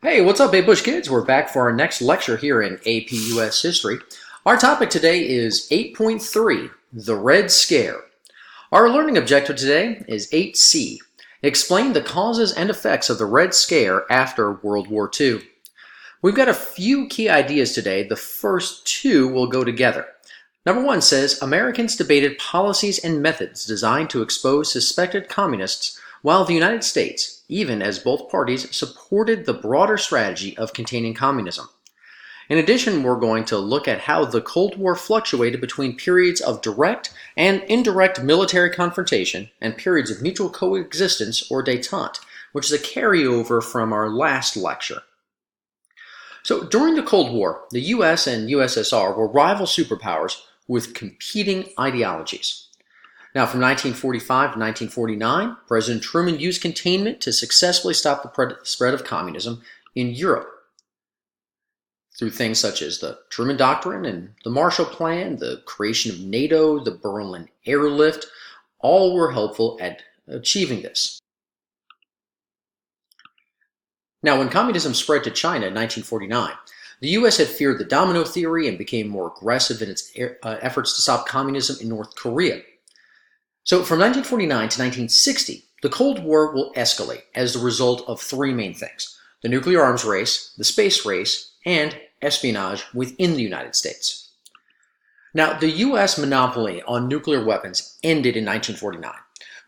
Hey, what's up, Bush kids? We're back for our next lecture here in AP US History. Our topic today is 8.3, the Red Scare. Our learning objective today is 8C, explain the causes and effects of the Red Scare after World War II. We've got a few key ideas today. The first two will go together. Number one says, Americans debated policies and methods designed to expose suspected communists, while the United States, even as both parties, supported the broader strategy of containing communism. In addition, we're going to look at how the Cold War fluctuated between periods of direct and indirect military confrontation and periods of mutual coexistence or détente, which is a carryover from our last lecture. So during the Cold War, the US and USSR were rival superpowers with competing ideologies. Now, from 1945 to 1949, President Truman used containment to successfully stop the spread of communism in Europe. Through things such as the Truman Doctrine and the Marshall Plan, the creation of NATO, the Berlin Airlift, all were helpful at achieving this. Now, when communism spread to China in 1949, the U.S. had feared the domino theory and became more aggressive in its efforts to stop communism in North Korea. So from 1949 to 1960, the Cold War will escalate as the result of three main things: the nuclear arms race, the space race, and espionage within the United States. Now, the U.S. monopoly on nuclear weapons ended in 1949,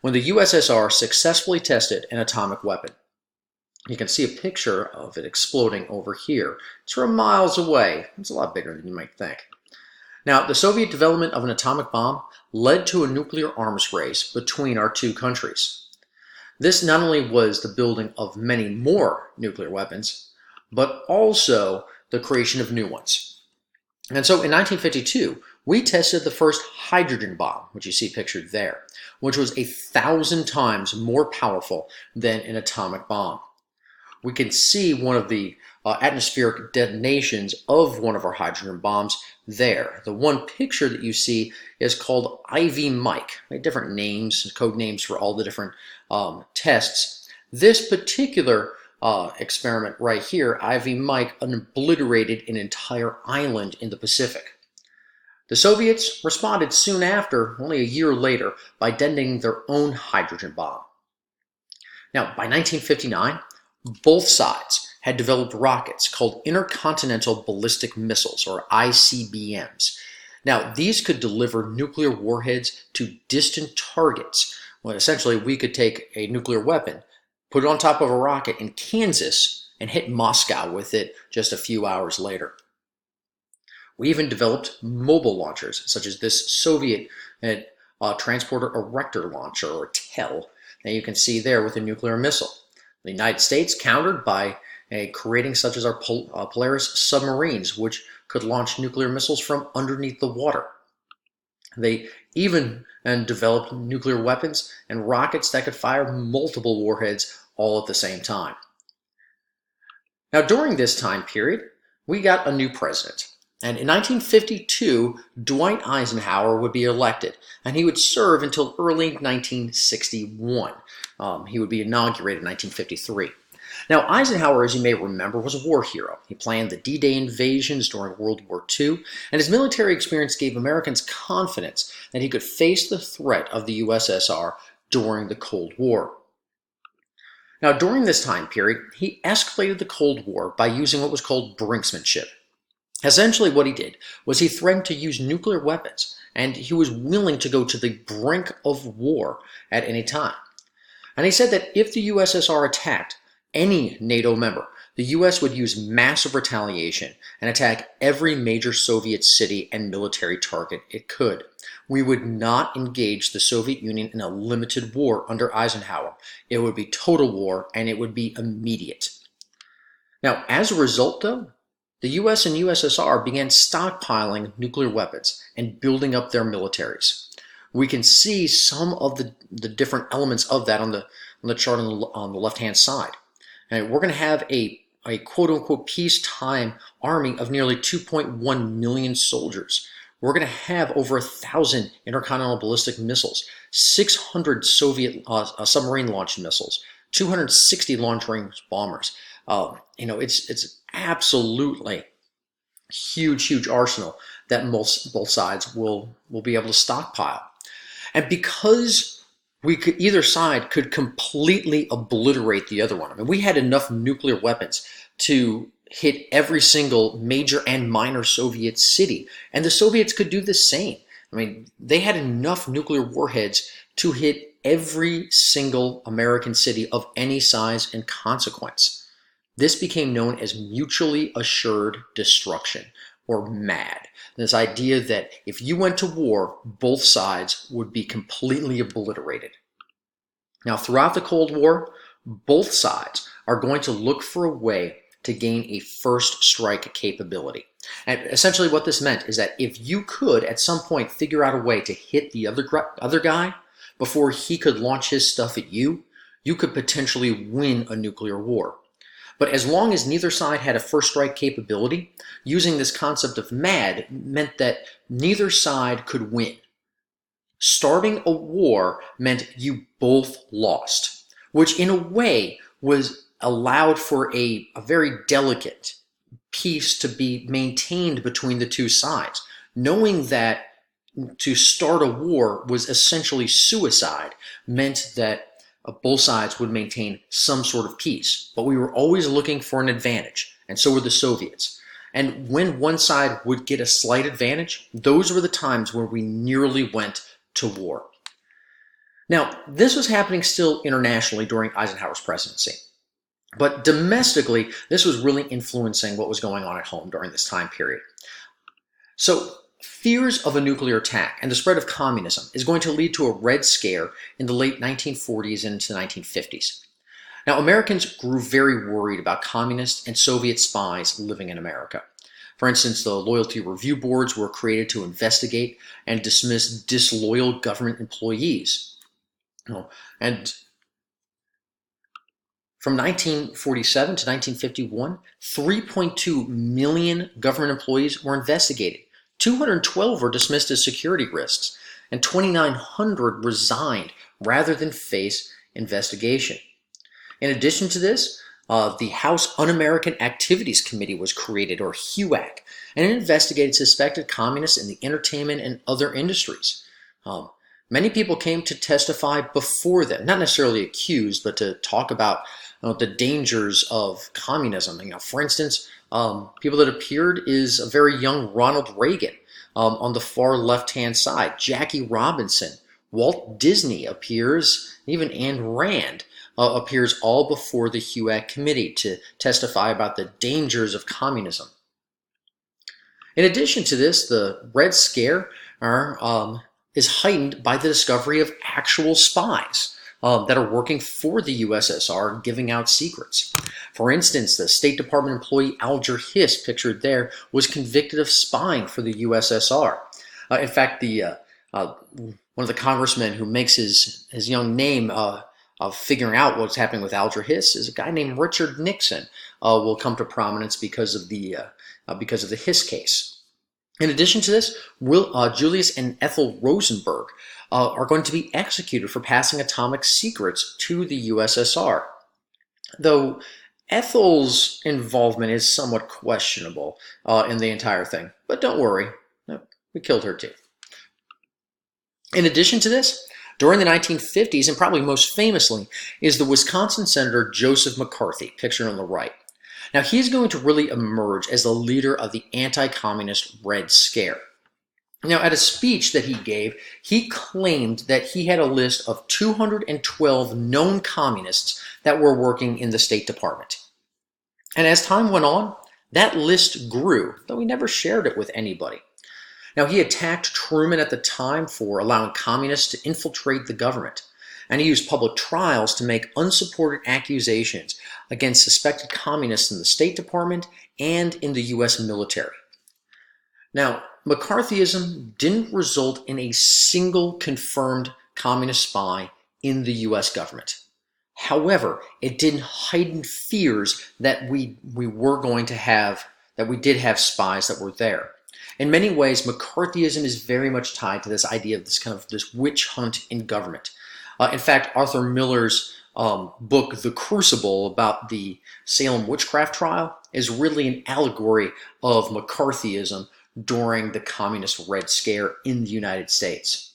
when the USSR successfully tested an atomic weapon. You can see a picture of it exploding over here. It's from miles away. It's a lot bigger than you might think. Now, the Soviet development of an atomic bomb led to a nuclear arms race between our two countries. This not only was the building of many more nuclear weapons, but also the creation of new ones. And so in 1952, we tested the first hydrogen bomb, which you see pictured there, which was 1,000 times more powerful than an atomic bomb. We can see one of the atmospheric detonations of one of our hydrogen bombs there. The one picture that you see is called Ivy Mike. Different names, code names for all the different tests. This particular experiment right here, Ivy Mike, obliterated an entire island in the Pacific. The Soviets responded soon after, only a year later, by detonating their own hydrogen bomb. Now, by 1959, both sides had developed rockets called intercontinental ballistic missiles, or ICBMs. Now, these could deliver nuclear warheads to distant targets. Well, essentially, we could take a nuclear weapon, put it on top of a rocket in Kansas, and hit Moscow with it just a few hours later. We even developed mobile launchers, such as this Soviet transporter erector launcher, or TEL, that you can see there with a nuclear missile. The United States countered by creating such as our Polaris submarines, which could launch nuclear missiles from underneath the water. They even developed nuclear weapons and rockets that could fire multiple warheads all at the same time. Now, during this time period, we got a new president. And in 1952, Dwight Eisenhower would be elected, and he would serve until early 1961. He would be inaugurated in 1953. Now, Eisenhower, as you may remember, was a war hero. He planned the D-Day invasions during World War II, and his military experience gave Americans confidence that he could face the threat of the USSR during the Cold War. Now, during this time period, he escalated the Cold War by using what was called brinkmanship. Essentially, what he did was he threatened to use nuclear weapons, and he was willing to go to the brink of war at any time. And he said that if the USSR attacked any NATO member, the US would use massive retaliation and attack every major Soviet city and military target it could. We would not engage the Soviet Union in a limited war under Eisenhower. It would be total war, and it would be immediate. Now, as a result, though, the US and USSR began stockpiling nuclear weapons and building up their militaries. We can see some of the different elements of that on the chart on the left-hand side. And we're going to have a quote-unquote peacetime army of nearly 2.1 million soldiers. We're going to have over 1,000 intercontinental ballistic missiles, 600 Soviet submarine-launched missiles, 260 long-range bombers, It's absolutely huge arsenal that both sides will be able to stockpile. And because either side could completely obliterate the other one. I mean, we had enough nuclear weapons to hit every single major and minor Soviet city, and the Soviets could do the same. I mean, they had enough nuclear warheads to hit every single American city of any size and consequence. This became known as mutually assured destruction, or MAD. This idea that if you went to war, both sides would be completely obliterated. Now, throughout the Cold War, both sides are going to look for a way to gain a first strike capability. And essentially what this meant is that if you could at some point figure out a way to hit the other guy before he could launch his stuff at you, you could potentially win a nuclear war. But as long as neither side had a first strike capability, using this concept of MAD meant that neither side could win. Starting a war meant you both lost, which in a way was allowed for a very delicate peace to be maintained between the two sides, knowing that to start a war was essentially suicide, meant that both sides would maintain some sort of peace. But we were always looking for an advantage, and so were the Soviets. And when one side would get a slight advantage, those were the times where we nearly went to war. Now, this was happening still internationally during Eisenhower's presidency. But domestically, this was really influencing what was going on at home during this time period. So, fears of a nuclear attack and the spread of communism is going to lead to a Red Scare in the late 1940s and into the 1950s. Now, Americans grew very worried about communist and Soviet spies living in America. For instance, the loyalty review boards were created to investigate and dismiss disloyal government employees. And from 1947 to 1951, 3.2 million government employees were investigated. 212 were dismissed as security risks, and 2,900 resigned rather than face investigation. In addition to this, the House Un-American Activities Committee was created, or HUAC, and it investigated suspected communists in the entertainment and other industries. Many people came to testify before them, not necessarily accused, but to talk about the dangers of communism. For instance, people that appeared is a very young Ronald Reagan on the far left-hand side, Jackie Robinson, Walt Disney appears, even Ayn Rand appears, all before the HUAC committee to testify about the dangers of communism. In addition to this, the Red Scare is heightened by the discovery of actual spies that are working for the USSR and giving out secrets. For instance, the State Department employee Alger Hiss, pictured there, was convicted of spying for the USSR. In fact, one of the congressmen who makes his young name of figuring out what's happening with Alger Hiss is a guy named Richard Nixon. Will come to prominence because of the Hiss case. In addition to this, Julius and Ethel Rosenberg are going to be executed for passing atomic secrets to the USSR. Though Ethel's involvement is somewhat questionable in the entire thing. But don't worry, we killed her too. In addition to this, during the 1950s, and probably most famously, is the Wisconsin Senator Joseph McCarthy, pictured on the right. Now, he's going to really emerge as the leader of the anti-communist Red Scare. Now, at a speech that he gave, he claimed that he had a list of 212 known communists that were working in the State Department. And as time went on, that list grew, though he never shared it with anybody. Now, he attacked Truman at the time for allowing communists to infiltrate the government, and he used public trials to make unsupported accusations against suspected communists in the State Department and in the U.S. military. Now, McCarthyism didn't result in a single confirmed communist spy in the U.S. government. However, it did heighten fears that we did have spies that were there. In many ways, McCarthyism is very much tied to this idea of this witch hunt in government. In fact, Arthur Miller's book, The Crucible, about the Salem witchcraft trial, is really an allegory of McCarthyism during the Communist Red Scare in the United States.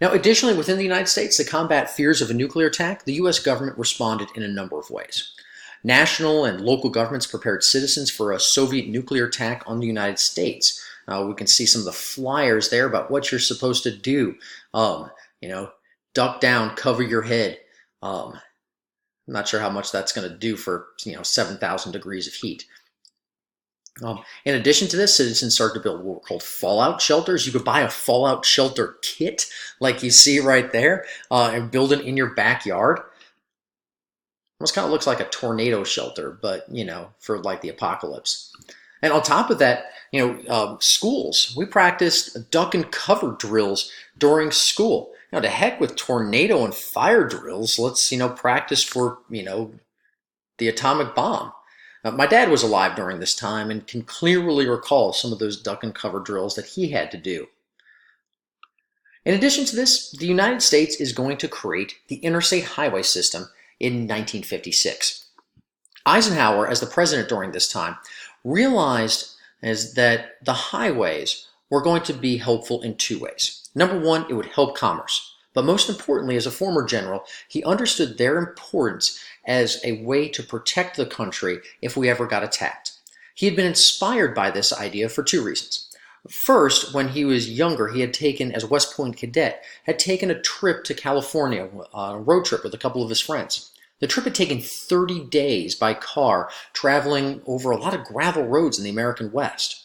Now, additionally, within the United States, to combat fears of a nuclear attack, the U.S. government responded in a number of ways. National and local governments prepared citizens for a Soviet nuclear attack on the United States. We can see some of the flyers there about what you're supposed to do. Duck down, cover your head. I'm not sure how much that's going to do for 7,000 degrees of heat. In addition to this, citizens started to build what were called fallout shelters. You could buy a fallout shelter kit, like you see right there, and build it in your backyard. Almost kind of looks like a tornado shelter, but for like the apocalypse. And on top of that, schools, we practiced duck and cover drills during school. To heck with tornado and fire drills. Let's practice for the atomic bomb. My dad was alive during this time and can clearly recall some of those duck and cover drills that he had to do. In addition to this, the United States is going to create the Interstate Highway System in 1956. Eisenhower, as the president during this time, realized that the highways were going to be helpful in two ways. Number one, it would help commerce. But most importantly, as a former general, he understood their importance as a way to protect the country if we ever got attacked. He had been inspired by this idea for two reasons. First, when he was younger, he had taken, as a West Point cadet, had taken a trip to California, a road trip with a couple of his friends. The trip had taken 30 days by car, traveling over a lot of gravel roads in the American West.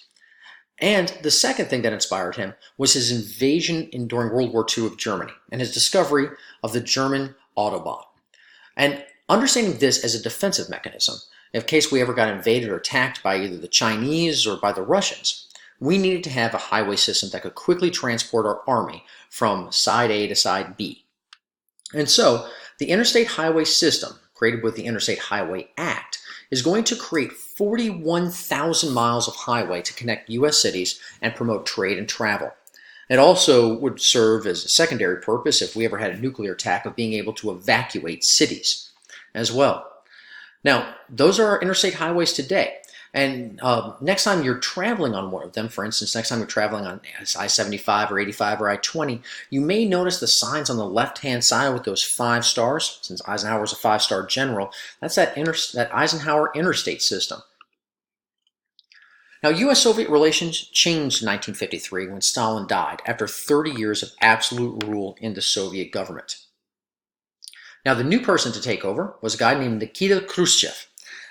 And the second thing that inspired him was his invasion during World War II of Germany and his discovery of the German Autobahn. And understanding this as a defensive mechanism, in case we ever got invaded or attacked by either the Chinese or by the Russians, we needed to have a highway system that could quickly transport our army from side A to side B. And so, the Interstate Highway System, created with the Interstate Highway Act, is going to create 41,000 miles of highway to connect U.S. cities and promote trade and travel. It also would serve as a secondary purpose if we ever had a nuclear attack of being able to evacuate cities as well. Now, those are our interstate highways today. And next time you're traveling on one of them, for instance, next time you're traveling on I-75 or 85 or I-20, you may notice the signs on the left-hand side with those 5 stars. Since Eisenhower was a 5-star general, that's that Eisenhower interstate system. Now, U.S. Soviet relations changed in 1953 when Stalin died after 30 years of absolute rule in the Soviet government. Now, the new person to take over was a guy named Nikita Khrushchev.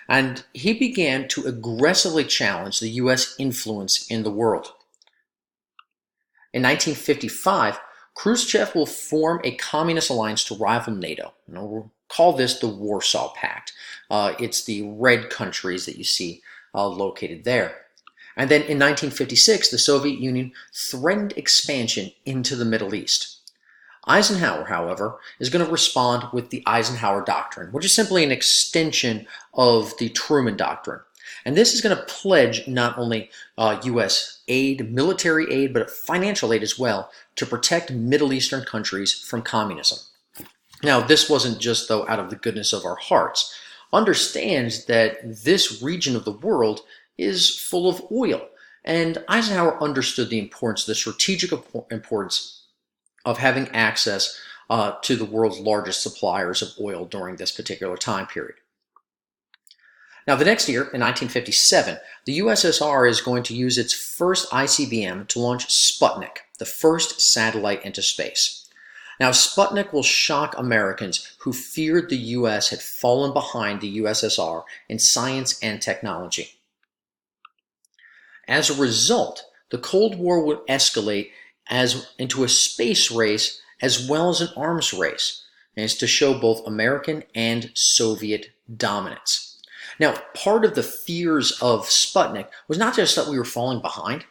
And he began to aggressively challenge the U.S. influence in the world. In 1955, Khrushchev will form a communist alliance to rival NATO. We'll call this the Warsaw Pact. It's the red countries that you see located there. And then in 1956, the Soviet Union threatened expansion into the Middle East. Eisenhower, however, is going to respond with the Eisenhower Doctrine, which is simply an extension of the Truman Doctrine. And this is going to pledge not only U.S. aid, military aid, but financial aid as well, to protect Middle Eastern countries from communism. Now, this wasn't just, though, out of the goodness of our hearts. Understand that this region of the world is full of oil, and Eisenhower understood the importance, the strategic importance of having access to the world's largest suppliers of oil during this particular time period. Now, the next year, in 1957, the USSR is going to use its first ICBM to launch Sputnik, the first satellite into space. Now, Sputnik will shock Americans who feared the U.S. had fallen behind the USSR in science and technology. As a result, the Cold War would escalate into a space race as well as an arms race, and it's to show both American and Soviet dominance. Now, part of the fears of Sputnik was not just that we were falling behind,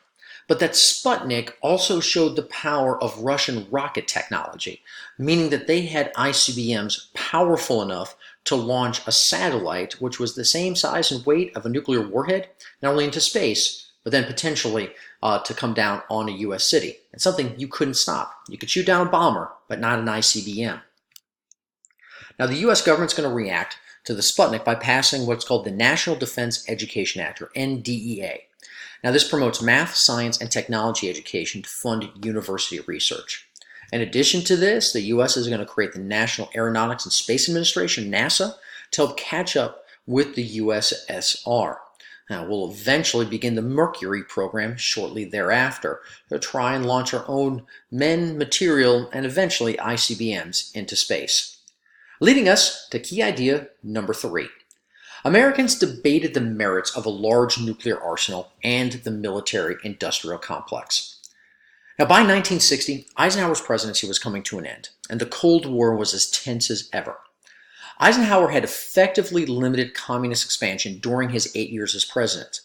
but that Sputnik also showed the power of Russian rocket technology, meaning that they had ICBMs powerful enough to launch a satellite which was the same size and weight of a nuclear warhead, not only into space, but then potentially to come down on a U.S. city. It's something you couldn't stop. You could shoot down a bomber, but not an ICBM. Now, the U.S. government's going to react to the Sputnik by passing what's called the National Defense Education Act, or NDEA. Now, this promotes math, science, and technology education to fund university research. In addition to this, the U.S. is going to create the National Aeronautics and Space Administration, NASA, to help catch up with the USSR. Now, we'll eventually begin the Mercury program shortly thereafter to try and launch our own men, material, and eventually ICBMs into space. Leading us to key idea number 3. Americans debated the merits of a large nuclear arsenal and the military-industrial complex. Now, by 1960, Eisenhower's presidency was coming to an end, and the Cold War was as tense as ever. Eisenhower had effectively limited communist expansion during his 8 years as president.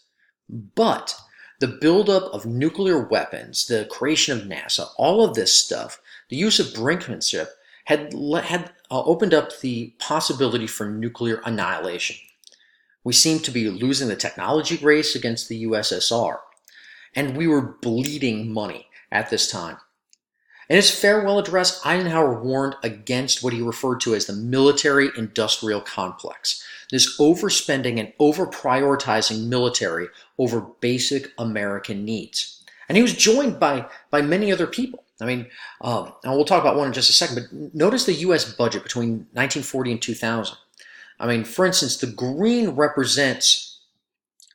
But the buildup of nuclear weapons, the creation of NASA, all of this stuff, the use of brinkmanship had opened up the possibility for nuclear annihilation. We seemed to be losing the technology race against the USSR, and we were bleeding money at this time. In his farewell address, Eisenhower warned against what he referred to as the military-industrial complex, this overspending and over-prioritizing military over basic American needs. And he was joined by many other people. I mean, and we'll talk about one in just a second, but notice the U.S. budget between 1940 and 2000. I mean, for instance, the green represents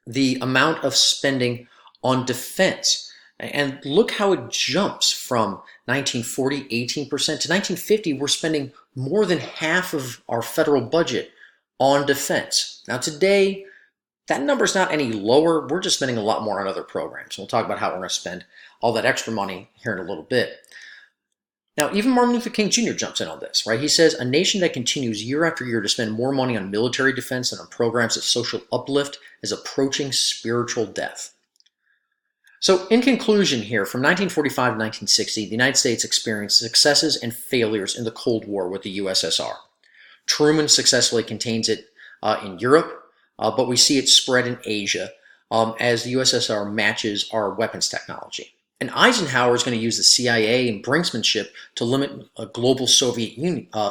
the amount of spending on defense. And look how it jumps from 1940, 18%, to 1950, we're spending more than half of our federal budget on defense. Now today, that number's not any lower. We're just spending a lot more on other programs. We'll talk about how we're going to spend all that extra money here in a little bit. Now, even Martin Luther King Jr. jumps in on this, right? He says, a nation that continues year after year to spend more money on military defense than on programs of social uplift is approaching spiritual death. So in conclusion here, from 1945 to 1960, the United States experienced successes and failures in the Cold War with the USSR. Truman successfully contains it in Europe, but we see it spread in Asia as the USSR matches our weapons technology. And Eisenhower is going to use the CIA and brinksmanship to limit a global Soviet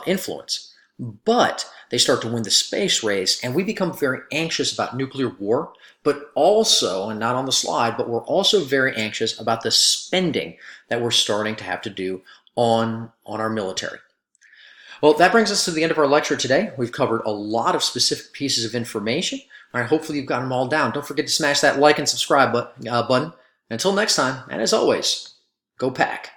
influence. But they start to win the space race, and we become very anxious about nuclear war, but also, and not on the slide, but we're also very anxious about the spending that we're starting to have to do on our military. Well, that brings us to the end of our lecture today. We've covered a lot of specific pieces of information. All right, hopefully you've got them all down. Don't forget to smash that like and subscribe button. Until next time, and as always, go Pack.